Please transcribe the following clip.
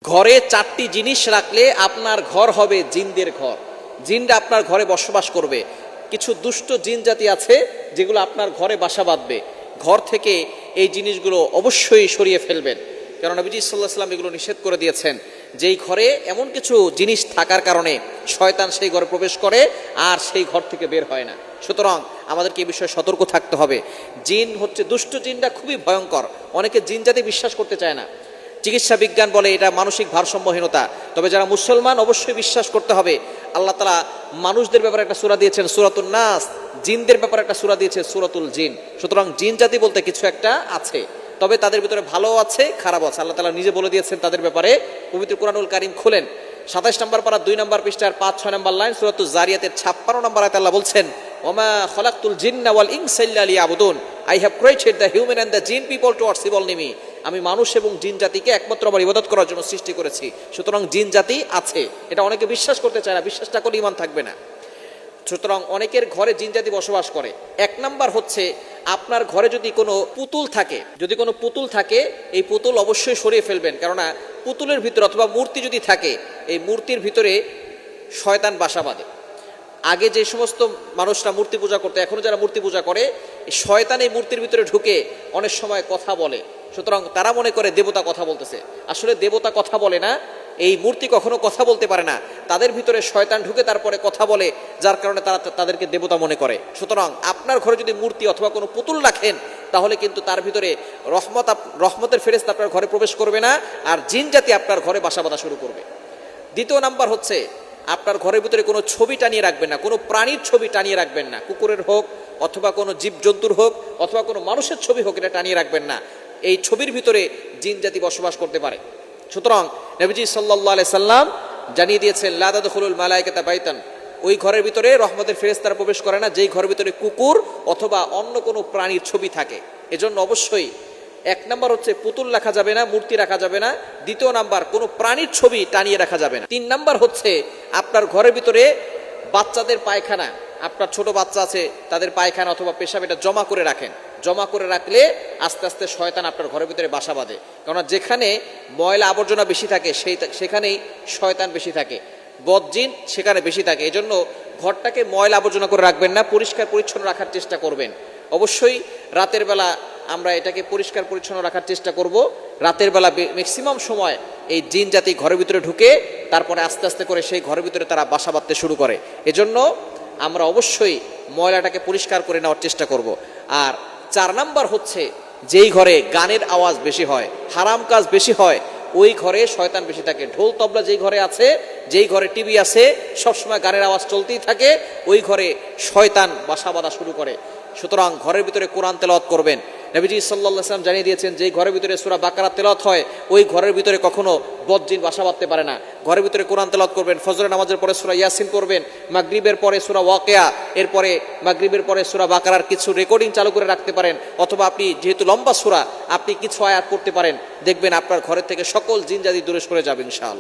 ঘরে চারটি জিনিস রাখলে আপনার ঘর হবে জিনদের ঘর। জিনরা আপনার ঘরে বসবাস করবে। কিছু দুষ্ট জিন জাতি আছে যেগুলো আপনার ঘরে বাসা বাঁধবে। ঘর থেকে এই জিনিসগুলো অবশ্যই সরিয়ে ফেলবেন, কারণ নবীজি সাল্লাল্লাহু আলাইহি ওয়াসাল্লাম এগুলো নিষেধ করে দিয়েছেন। যেই ঘরে এমন কিছু জিনিস থাকার কারণে শয়তান সেই ঘরে প্রবেশ করে আর সেই ঘর থেকে বের হয় না। সুতরাং আমাদেরকে এই বিষয়ে সতর্ক থাকতে হবে। জিন হচ্ছে দুষ্ট জিনরা খুবই ভয়ঙ্কর। অনেকে জিন জাতি বিশ্বাস করতে চায় না। চিকিৎসা বিজ্ঞান বলে এটা মানসিক ভারসাম্যহীনতা। তবে যারা মুসলমান অবশ্যই বিশ্বাস করতে হবে আল্লাহ তাআলা মানুষদের ব্যাপারে একটা সূরা দিয়েছেন সূরাতুন নাস, জিনদের ব্যাপারে একটা সূরা দিয়েছে সূরাতুল জিন। সুতরাং জিন জাতি বলতে কিছু একটা আছে, তবে তাদের ভিতরে ভালো আছে খারাপ আছে। আল্লাহ তাআলা নিজে বলে দিয়েছেন তাদের ব্যাপারে। পবিত্র কুরআনুল কারীম খুলেন ২৭ নম্বর পারা ২ নম্বর পৃষ্ঠার ৫-৬ নম্বর লাইন সূরাতুজ জারিয়াতের ৫৬ নম্বর আয়াতে আল্লাহ বলছেন, ওমা খলাকতুল জিন্না ওয়াল ইনসা ইল্লা লিয়াবুদুন, I have created the human and the jinn people to worship only me. আমি মানুষ এবং জিন জাতিকে একমাত্র আমার ইবাদত করার জন্য সৃষ্টি করেছি। সুতরাং জিন জাতি আছে, এটা অনেকে বিশ্বাস করতে চায় না। বিশ্বাসটা করলে ঈমান থাকবে না। সুতরাং অনেকের ঘরে জিন জাতি বসবাস করে। এক নাম্বার হচ্ছে আপনার ঘরে যদি কোনো পুতুল থাকে, এই পুতুল অবশ্যই সরিয়ে ফেলবেন, কেননা পুতুলের ভিতরে অথবা মূর্তি যদি থাকে, এই মূর্তির ভিতরে শয়তান বাসা বাঁধে। আগে যে সমস্ত মানুষরা মূর্তি পূজা করতো, এখনো যারা মূর্তি পূজা করে, শয়তান এই মূর্তির ভিতরে ঢুকে অনেক সময় কথা বলে। সুতরাং তারা মনে করে দেবতা কথা বলতেছে। আসলে দেবতা কথা বলে না, এই মূর্তি কখনো কথা বলতে পারে না। তাদের ভিতরে শয়তান ঢুকে তারপরে কথা বলে, যার কারণে তারা তাদেরকে দেবতা মনে করে। সুতরাং আপনার ঘরে যদি মূর্তি অথবা কোনো পুতুল রাখেন, তাহলে কিন্তু তার ভিতরে রহমতের ফেরেশতা আপনার ঘরে প্রবেশ করবে না, আর জিন জাতি আপনার ঘরে বাসা বাঁধা শুরু করবে। দ্বিতীয় নাম্বার হচ্ছে আপনার ঘরের ভিতরে কোনো ছবি টানিয়ে রাখবেন না, কোনো প্রাণীর ছবি টানিয়ে রাখবেন না। কুকুরের হোক অথবা কোনো জীবজন্তুর হোক অথবা কোনো মানুষের ছবি হোক, এটা টানিয়ে রাখবেন না। এই ছবির ভিতরে জিন জাতি বসবাস করতে পারে। সুতরাং নবীজি সাল্লাল্লাহু আলাইহি সাল্লাম জানিয়ে দিয়েছেন, লা তাদখুলুল মালায়েকাতু বাইতান, ওই ঘরের ভিতরে রহমতের ফেরেশতারা প্রবেশ করে না যেই ঘরের ভিতরে কুকুর অথবা অন্য কোনো প্রাণীর ছবি থাকে। এজন্য অবশ্যই এক নাম্বার হচ্ছে পুতুল রাখা যাবে না, মূর্তি রাখা যাবে না। দ্বিতীয় নাম্বার কোনো প্রাণীর ছবি টানিয়ে রাখা যাবে না। ৩ নাম্বার হচ্ছে আপনার ঘরের ভিতরে বাচ্চাদের পায়খানা, আপনার ছোট বাচ্চা আছে তাদের পায়খানা অথবা পেশাব, এটা জমা করে রাখেন। জমা করে রাখলে আস্তে আস্তে শয়তান আপনার ঘরের ভিতরে বাসা বাঁধে। কেননা যেখানে ময়লা আবর্জনা বেশি থাকে সেখানেই শয়তান বেশি থাকে, বদজিন সেখানে বেশি থাকে। এজন্য ঘরটাকে ময়লা আবর্জনা করে রাখবেন না, পরিষ্কার পরিচ্ছন্ন রাখার চেষ্টা করবেন। অবশ্যই রাতের বেলা আমরা এটাকে পরিষ্কার পরিচ্ছন্ন রাখার চেষ্টা করব। রাতের বেলা ম্যাক্সিমাম সময় এই জিন জাতি ঘরের ভিতরে ঢুকে তারপরে আস্তে আস্তে করে সেই ঘরের ভিতরে তারা বাসা বাঁধতে শুরু করে। এজন্য আমরা অবশ্যই ময়লাটাকে পরিষ্কার করে নেওয়ার চেষ্টা করব। আর ৪ নাম্বার হচ্ছে যেই ঘরে গানের আওয়াজ বেশি হয়, হারাম কাজ বেশি হয়, ওই ঘরে শয়তান বেশি থাকে। ঢোল তবলা যেই ঘরে আছে, যেই ঘরে টিভি আছে, সবসময় গানের আওয়াজ চলতেই থাকে, ওই ঘরে শয়তান বাসা বাঁধা শুরু করে। সুতরাং ঘরের ভিতরে কোরআন তেলাওয়াত করবেন। নবীজি সাল্লাল্লাহু আলাইহি ওয়াসাল্লাম জানিয়ে দিয়েছেন যে ঘরের ভিতরে সূরা বাকারা তেলাওয়াত হয়, ওই ঘরের ভিতরে কখনো বদজিন বাসা বাঁধতে পারে না। ঘরের ভিতরে কোরআন তেলাওয়াত করবেন। ফজরের নামাজের পরে সূরা ইয়াসিন করবেন, মাগরিবের পরে সূরা ওয়াকিয়া, এরপরে মাগরিবের পরে সূরা বাকারার কিছু রেকর্ডিং চালু করে রাখতে পারেন, অথবা আপনি যেহেতু লম্বা সূরা আপনি কিছু আয়াত পড়তে পারেন। দেখবেন আপনার ঘরের থেকে সকল জিন জাতি দূরে সরে যাবে ইনশাআল্লাহ।